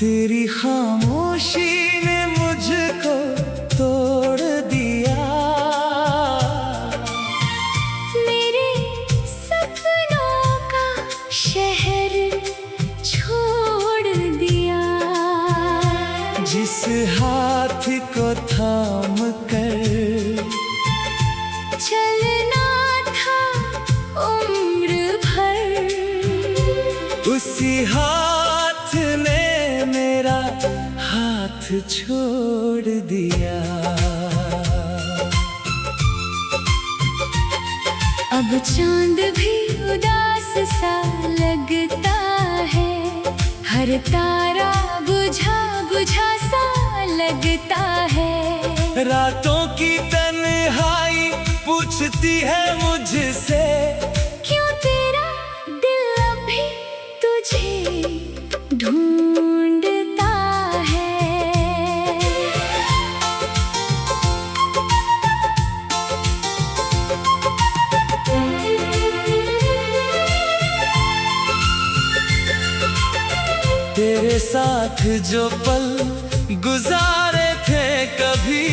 तेरी खामोशी ने मुझको तोड़ दिया, मेरे सपनों का शहर छोड़ दिया। जिस हाथ को थाम कर चलना था उम्र भर, उसी हाथ ने मेरा हाथ छोड़ दिया। अब चांद भी उदास सा लगता है, हर तारा बुझा बुझा सा लगता है। रातों की तन्हाई पूछती है मुझसे, क्यों तेरा दिल अभी तुझे ढूंढता है। तेरे साथ जो पल गुजारे थे कभी,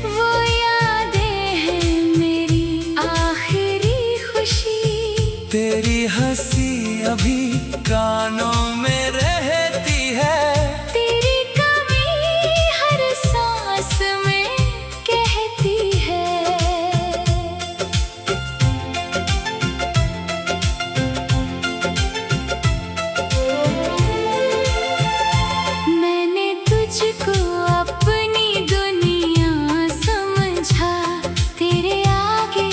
वो यादें हैं मेरी आखिरी खुशी। तेरी हंसी अभी कानों में रहती है, तेरी कमी हर सांस में कहती है। मैंने तुझको अपनी दुनिया समझा, तेरे आगे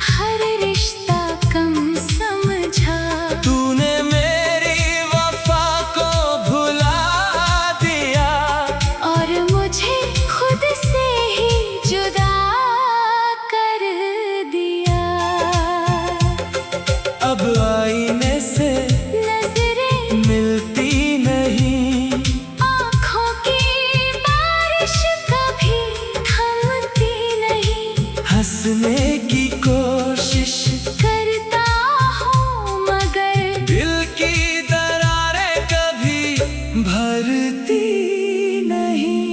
हर रिश्ता कम समझा। तूने मेरी वफा को भुला दिया, और मुझे खुद से ही जुदा कर दिया। अब आईने से नजरें मिलती नहीं, आँखों की बारिश कभी थमती नहीं। हंसने की कोशिश करता हूँ मगर दिल की दरारें कभी भरती नहीं।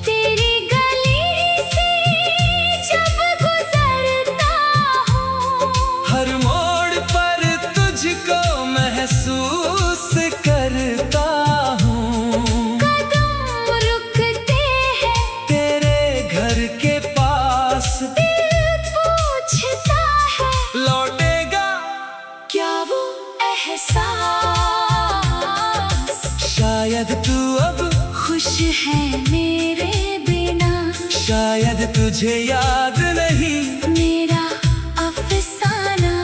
तेरी गली से जब गुजरता हूँ, हर मोड़ पर तुझको महसूस करता हूँ। कदम रुकते हैं तेरे घर के पास दिल पूछता है, लौटेगा क्या वो एहसास। शायद तू अब, खुश है मेरे बिना, शायद तुझे याद नहीं मेरा अफसाना।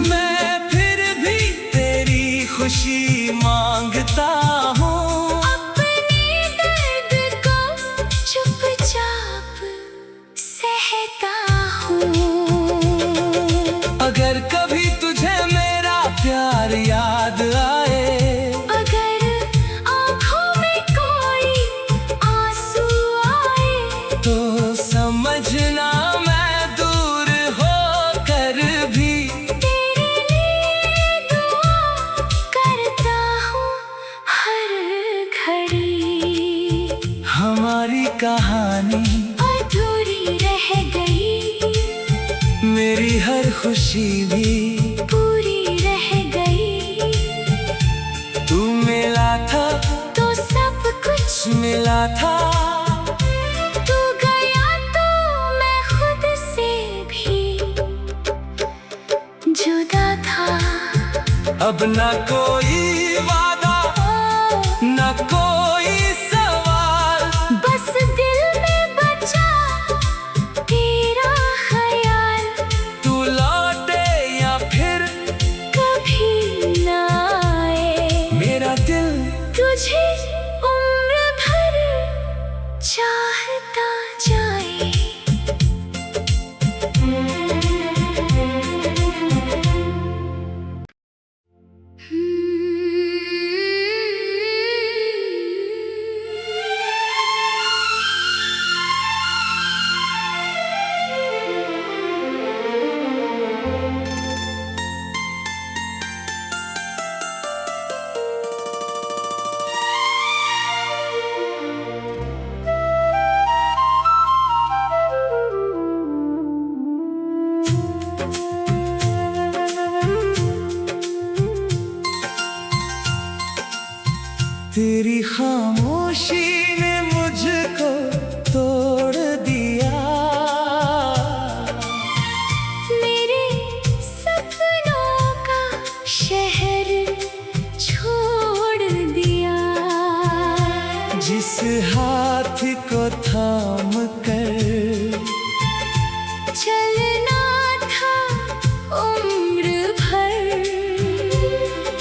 मैं फिर भी तेरी खुशी मांगता हूँ। अपने दर्द को चुपचाप सहता हूँ। अगर कभी तुझे मेरा प्यार याद आए, अगर आँखों में कोई आंसू आए, तो समझना मैं दूर होकर भी तेरे लिए दुआ करता हूँ हर घड़ी। हमारी कहानी अधूरी रह गई, मेरी हर खुशी भी पूरी रह गई। तू मिला था तो सब कुछ मिला था, तू गया तो मैं खुद से भी जुदा था। अब न कोई वादा न कोई सवाल, बस दिल में बचा तेरा ख्याल। तू लौटे या फिर कभी ना आए, मेरा दिल तुझे उम्र भर चाहता जाए। तेरी खामोशी ने मुझको तोड़ दिया, मेरे सपनों का शहर छोड़ दिया। जिस हाथ को थाम कर चलना था उम्र भर,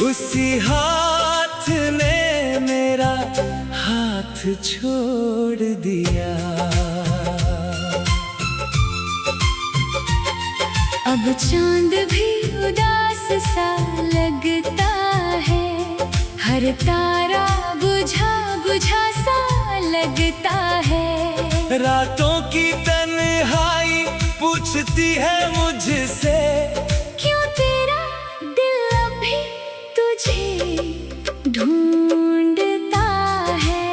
उसी हाथ ने मेरा हाथ छोड़ दिया। अब चांद भी उदास सा लगता है, हर तारा बुझा बुझा सा लगता है। रातों की तन्हाई पूछती है मुझसे, क्यों तेरा दिल अभी तुझे ढूंढता है।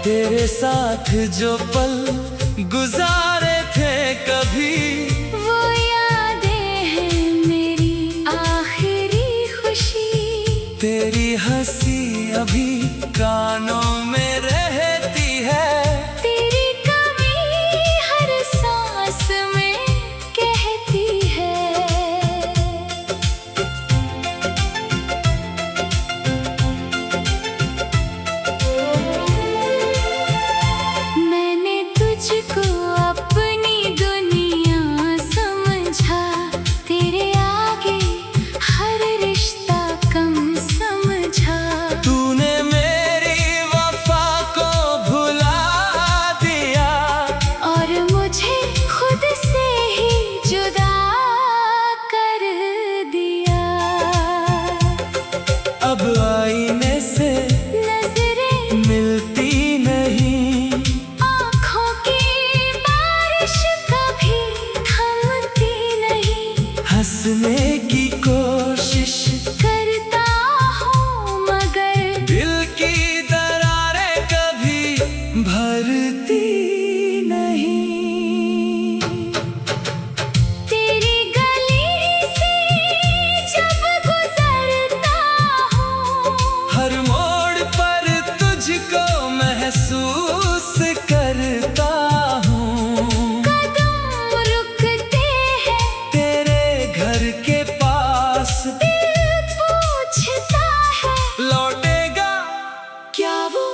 तेरे साथ जो पल गुजारे थे कभी, वो यादें हैं मेरी आखिरी खुशी। तेरी हंसी अभी कानों में रहती है, तेरी कमी हर सांस में कहती है। मैंने तुझको अपनी दुनिया समझा, तेरे आगे हर रिश्ता कम समझा। तूने मेरी वफा को भुला दिया, और मुझे खुद से ही जुदा कर दिया। अब आईने से नजरें मिलती नहीं, आँखों की बारिश कभी थमती नहीं। हंसने की कोशिश करता हूँ मगर दिल की दरारें कभी भरती नहीं। तेरी गली से जब गुजरता हूँ, हर मोड़ पर तुझको महसूस करता हूँ। कदम रुकते हैं तेरे घर के पास दिल पूछता है, लौटेगा क्या वो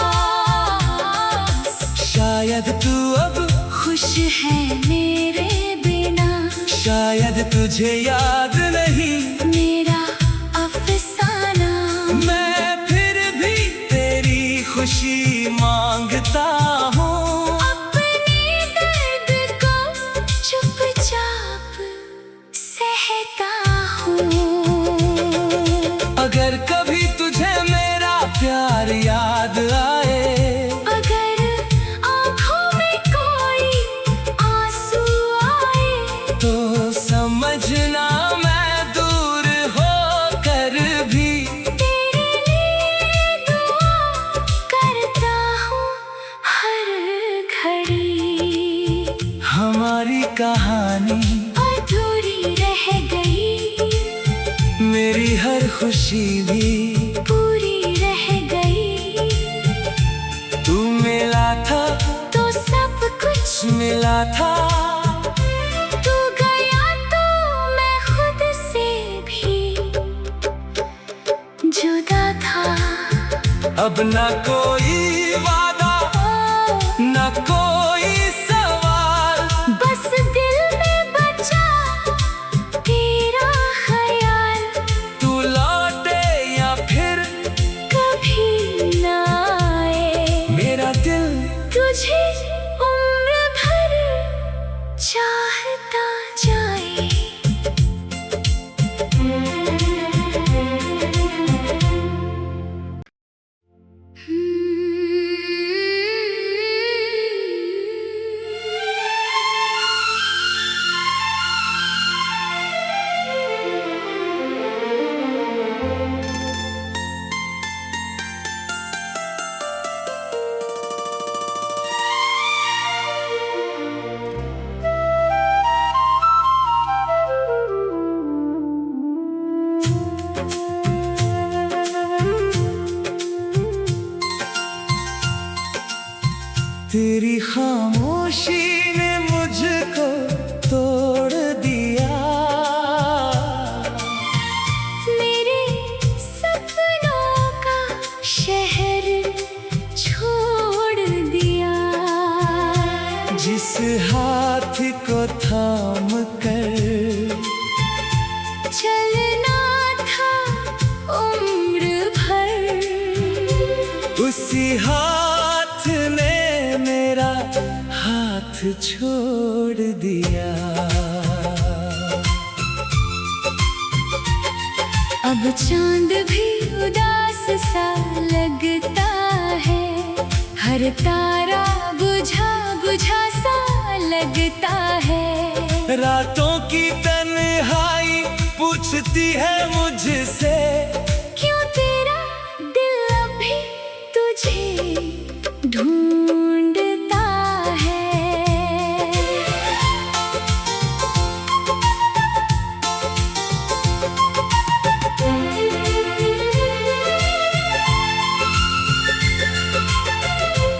एहसास। शायद तू अब, खुश है मेरे बिना, शायद तुझे याद नहीं। मेरा अफसाना मैं फिर भी तेरी खुशी मांगता हूँ। अपने दर्द को चुपचाप सहता हूँ। अगर कभी तुझे मेरा प्यार याद आए, अगर आँखों में कोई आंसू आए, तो समझना मैं दूर होकर भी तेरे लिए दुआ करता हूँ हर घड़ी। हमारी कहानी अधूरी रह गई, मेरी हर खुशी भी पूरी रह गई। तू मिला था तो सब कुछ मिला था, तू गया तो मैं खुद से भी जुदा था। अब न कोई वादा, न कोई सवाल, बस दिल में बचा तेरा ख्याल। तू लौटे या फिर कभी ना आए, मेरा दिल तुझे उम्र भर चाहता जाए। हाथ को थाम कर चलना था उम्र भर। उसी हाथ ने मेरा हाथ छोड़ दिया। अब चांद भी उदास सा लगता है, हर तारा बुझा बुझा सा लगता है। रातों की तन्हाई पूछती है मुझसे, क्यों तेरा दिल अभी तुझे ढूंढता है।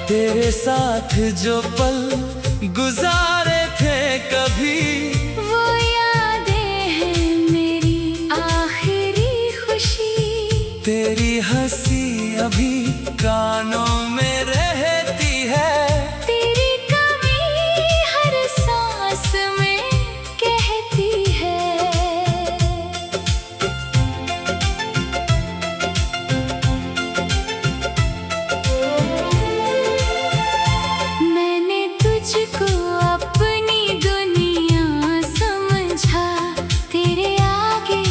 तेरे साथ जो पल गुजारे थे कभी, वो यादें हैं मेरी आखिरी खुशी। तेरी हंसी अभी कानों में रहती है। तेरी कमी हर सांस में कहती है। मैंने तुझको अपनी दुनिया समझा, तेरे आगे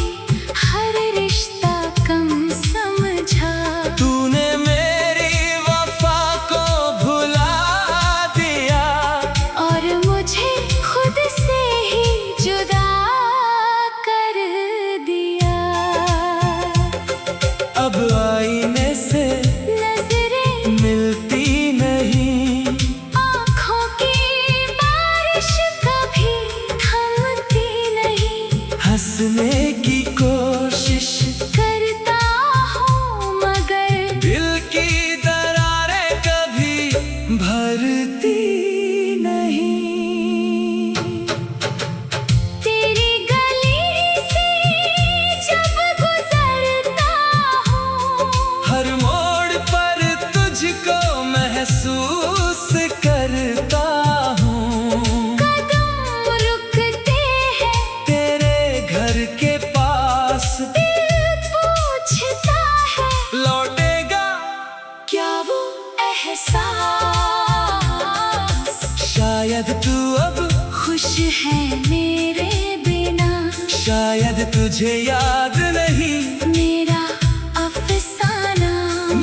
हर रिश्ता कम समझा। तूने मेरी वफा को भुला दिया और मुझे खुद से ही जुदा कर दिया। अब आईने से नजरें मिलती नहीं, आँखों की बारिश कभी थमती नहीं। हंसने की कोशिश करता हूँ मगर दिल की दरारें कभी भरती नहीं। तेरी गली से जब गुजरता हूँ, हर मोड़ पर तुझको महसूस करता हूँ। कदम रुकते हैं, तेरे घर के पास दिल पूछता है लौटेगा क्या वो एहसास। शायद तू अब, खुश है मेरे बिना, शायद तुझे याद नहीं। मेरा अफसाना।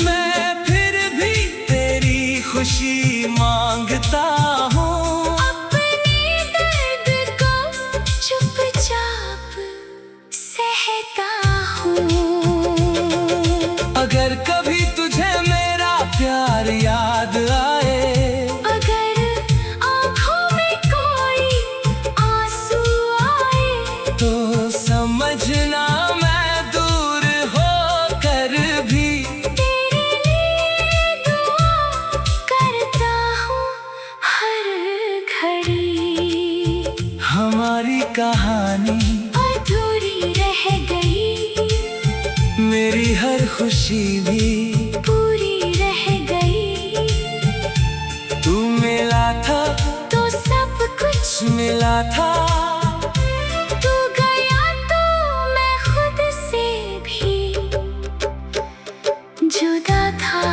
मैं फिर भी तेरी खुशी मांगता हूँ। अपने दर्द को चुपचाप सहता हूँ। अगर कभी तुझे मेरा प्यार याद आए, अगर आँखों में कोई आंसू आए, तो समझना मैं दूर होकर भी तेरे लिए दुआ करता हूँ हर घड़ी। हमारी कहानी अधूरी रह गई, मेरी हर खुशी भी पूरी रह गई। तू मिला था तो सब कुछ मिला था, तू गया तो मैं खुद से भी जुदा था।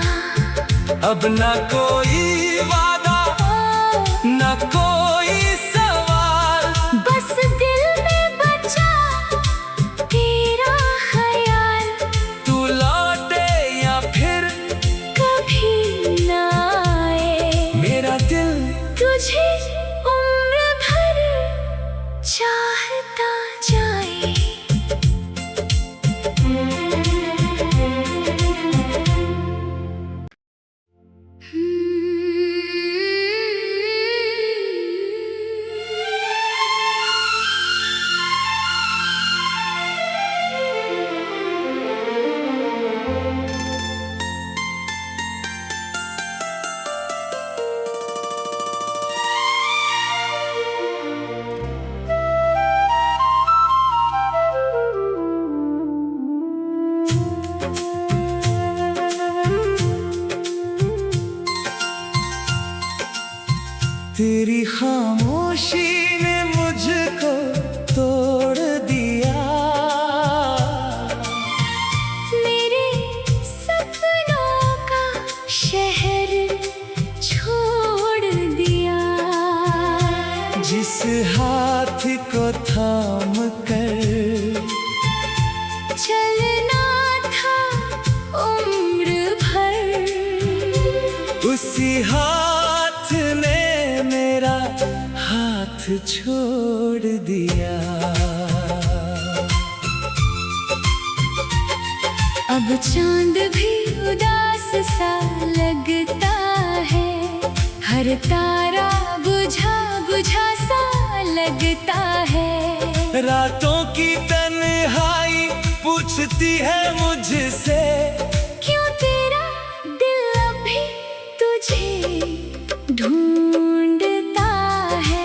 अब न कोई वादा न कोई सवाल, बस दिल में बचा तेरा ख्याल। तू लौटे या फिर कभी ना आए, मेरा दिल तुझे उम्र भर चाहता जाए। खामोशी ने मुझको तोड़ दिया। मेरे सपनों का शहर छोड़ दिया। जिस हाथ को थाम कर चलना था उम्र भर, उसी हाथ ने मेरा हाथ छोड़ दिया। अब चांद भी उदास सा लगता है, हर तारा बुझा बुझा सा लगता है। रातों की तन्हाई पूछती है मुझसे, क्यों तेरा दिल अभी तुझे ढूंढता है।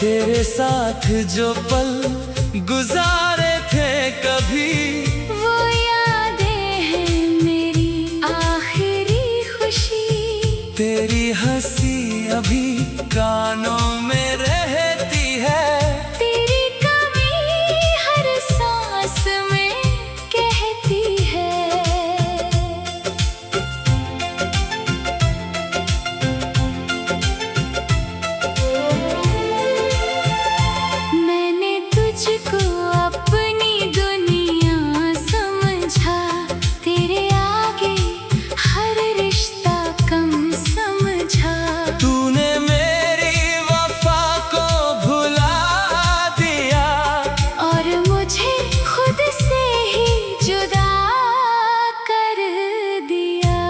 तेरे साथ जो पल गुजारे थे कभी, वो यादें हैं मेरी आखिरी खुशी। तेरी हंसी अभी कानों में रहती है। तेरी कमी हर सांस में कहती है। मैंने तुझको अपनी दुनिया समझा, तेरे आगे हर रिश्ता कम समझा। तूने मेरी वफा को भुला दिया, और मुझे खुद से ही जुदा कर दिया।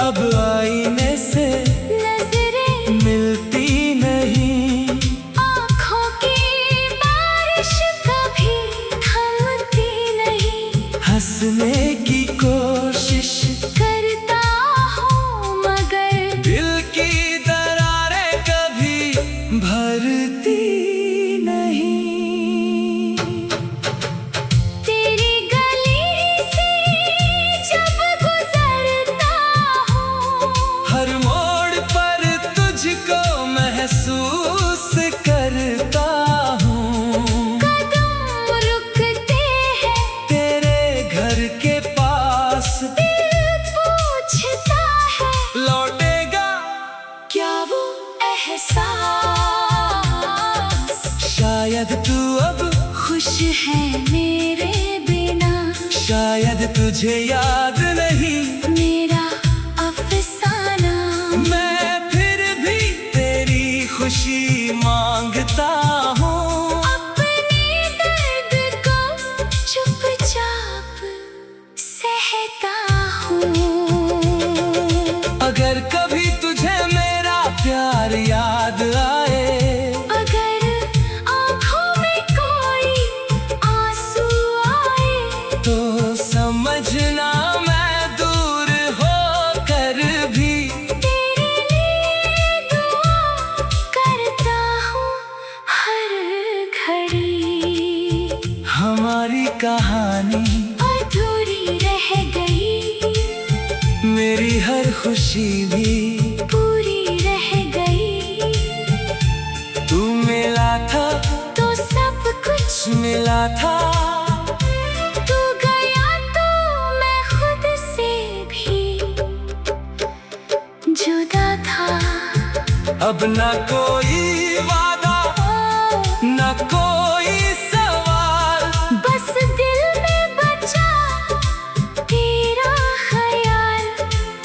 अब आईने से नजरें मिलती नहीं, आँखों की बारिश कभी थमती नहीं। हंसने की कोशिश करता हूँ मगर दिल की दरारें कभी भरती नहीं। तेरी गली से जब गुजरता हूँ, हर मोड़ पर तुझको महसूस करता हूँ। कदम रुकते हैं तेरे घर के पास दिल पूछता है, लौटेगा क्या वो एहसास। शायद तू अब, खुश है मेरे बिना, शायद तुझे याद नहीं। मेरा अफसाना। मैं फिर भी तेरी खुशी मांगता हूँ। अपने दर्द को चुपचाप सहता हूँ। अगर कभी तुझे मेरा प्यार याद आए, अगर आँखों में कोई आंसू आए, तो समझना मैं दूर होकर भी तेरे लिए दुआ करता हूँ हर घड़ी। हमारी कहानी अधूरी रह गई, मेरी हर खुशी भी पूरी रह गई। तू मिला था तो सब कुछ मिला था, तू गया तो मैं खुद से भी जुदा था। अब न कोई वादा न कोई सवाल, बस दिल में बचा तेरा ख्याल।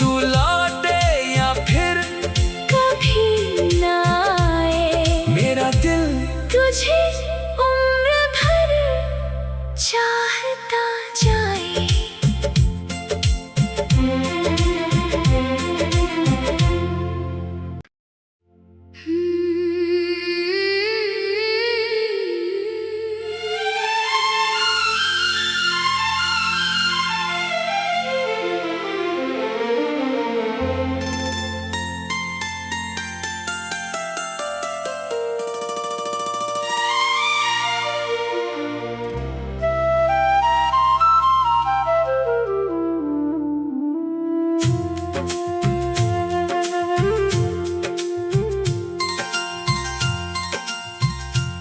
तू लौटे या फिर कभी ना आए, मेरा दिल तुझे उम्र भर चाहता जाए।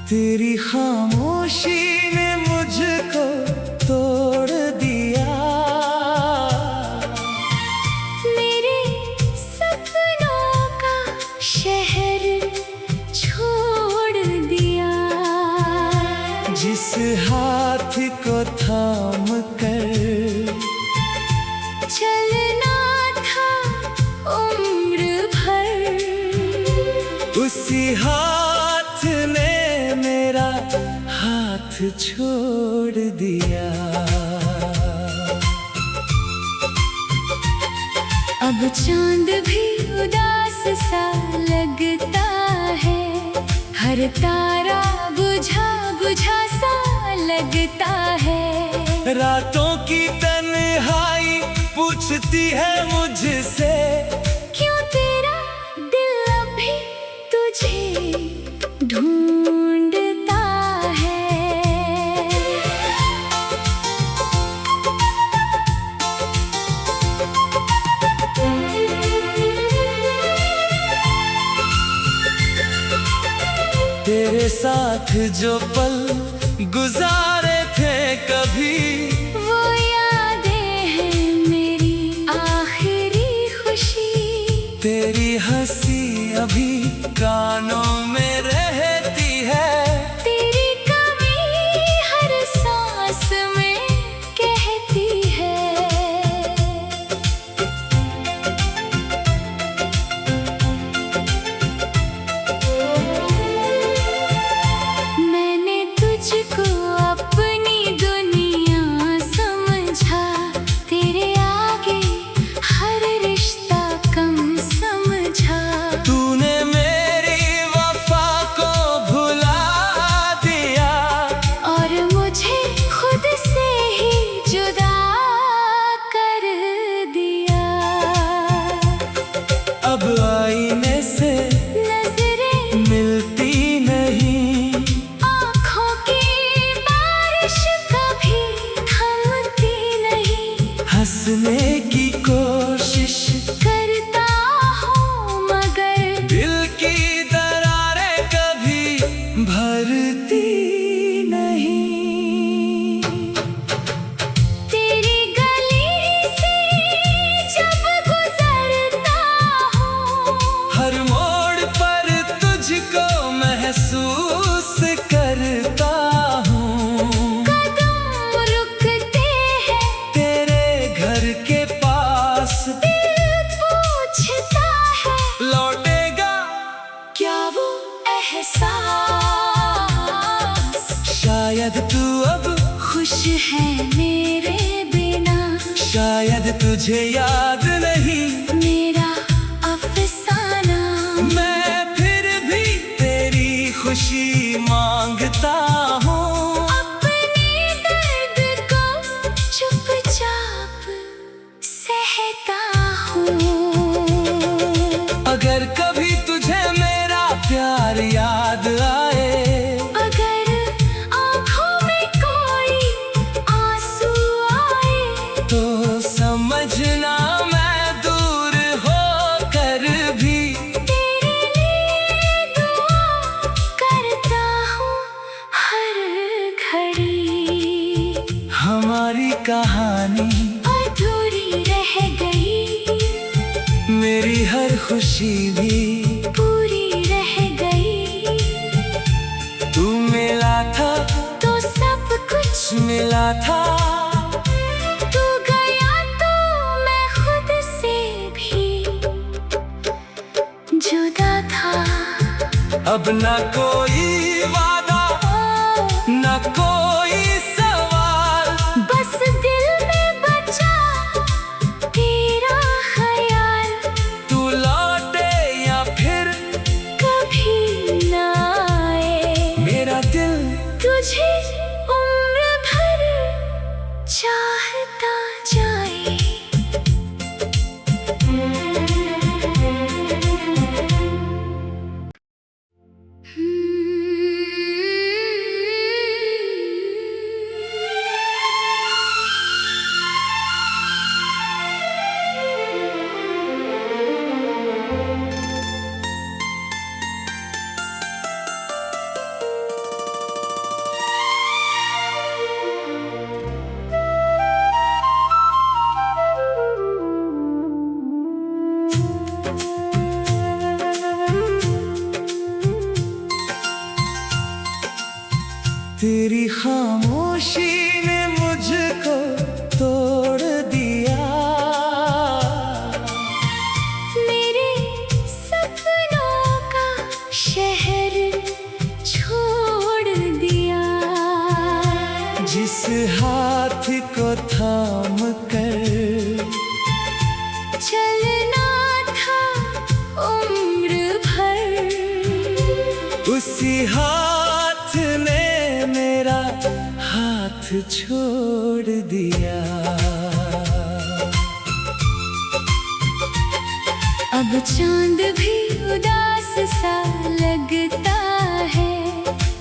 तेरी खामोशी ने मुझको तोड़ दिया, मेरे सपनों का शहर छोड़ दिया। जिस हाथ को थाम कर चलना था उम्र भर, उसी हाथ ने मेरा हाथ छोड़ दिया। अब चांद भी उदास सा लगता है, हर तारा बुझा बुझा सा लगता है। रातों की तन्हाई पूछती है मुझसे, क्यों तेरा दिल अभी तुझे ढूंढता है। तेरे साथ जो पल गुजारे थे कभी, वो यादें हैं मेरी आखिरी खुशी। तेरी हंसी अभी कानों में रहती है, तेरी कमी हर सांस में कहती है। मैंने तुझको अपनी दुनिया समझा, तेरे आगे हर रिश्ता कम समझा। तूने मेरी वफा को भुला दिया, और मुझे खुद से ही जुदा कर दिया। अब आईने से नजरें मिलती नहीं, आँखों की बारिश कभी थमती नहीं। हंसने की कोशिश करता हूँ मगर दिल की दरारें कभी भरती नहीं। तेरी गली से जब गुजरता हूँ, हर मोड़ पर तुझको महसूस करता हूँ। कदम रुकते हैं, तेरे घर के पास दिल पूछता है लौटेगा क्या वो एहसास। शायद तू अब, खुश है मेरे बिना, शायद तुझे याद नहीं मेरा अफसाना। मैं फिर भी तेरी खुशी मांगता हूँ। अपने दर्द को चुपचाप सहता हूँ। अगर कभी तुझे मेरा प्यार याद आए, अगर आँखों में कोई आंसू आए, तो समझना मैं दूर होकर भी तेरे लिए दुआ करता हूँ हर घड़ी। हमारी कहानी अधूरी रह गई, मेरी हर खुशी भी पूरी रह गई। तू मिला था तो सब कुछ मिला था, तू गया तो मैं खुद से भी जुदा था। अब ना कोई वादा ना कोई सवाल, बस दिल में बचा तेरा ख्याल। तू लौटे या फिर कभी ना आए, मेरा दिल तुझे उम्र भर चाहता जाए। चलना था उम्र भर। उसी हाथ ने मेरा हाथ छोड़ दिया। अब चांद भी उदास सा लगता है,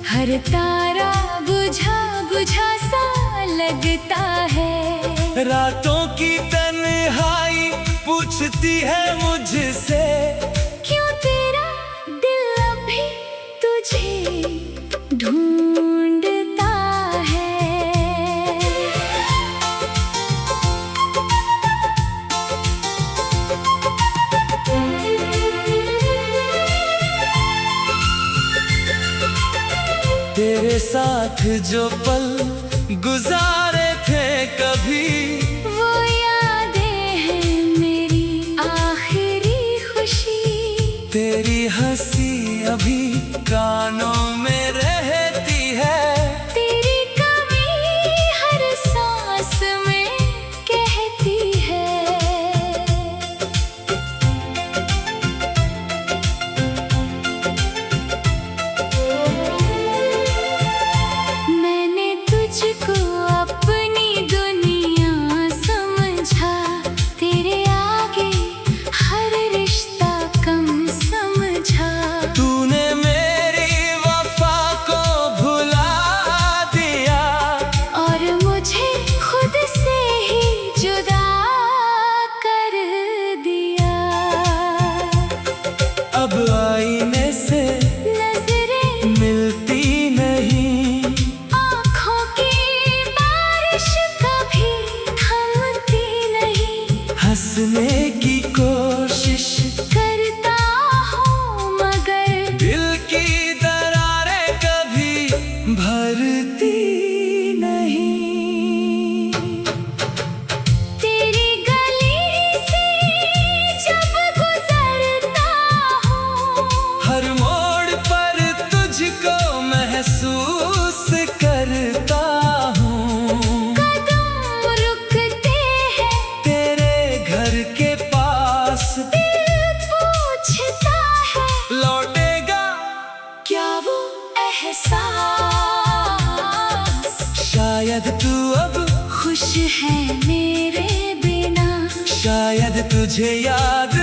हर तारा बुझा बुझा सा लगता है। रातों की तन्हाई पूछती है मुझसे, क्यों तेरा दिल अभी तुझे ढूंढता है। तेरे साथ जो पल गुजारे थे कभी, वो यादें हैं मेरी आखिरी खुशी। तेरी हंसी अभी कानों में रहती है। तेरी कमी हर सांस में कहती है। मैंने तुझको अपनी दुनिया समझा, तेरे आगे हर रिश्ता कम समझा। तूने मेरी वफा को भुला दिया, और मुझे खुद से ही जुदा कर दिया। अब आईने से नजरें मिलती नहीं, आँखों की बारिश कभी थमती नहीं। हंसने की कोशिश करता हूँ मगर दिल की दरारें कभी भरती नहीं। तेरी गली से जब गुजरता हूँ, हर मोड़ पर तुझको महसूस करता हूँ। कदम रुकते हैं, तेरे घर के पास दिल पूछता है लौटेगा क्या वो एहसास। शायद तू अब खुश है मेरे बिना, शायद तुझे याद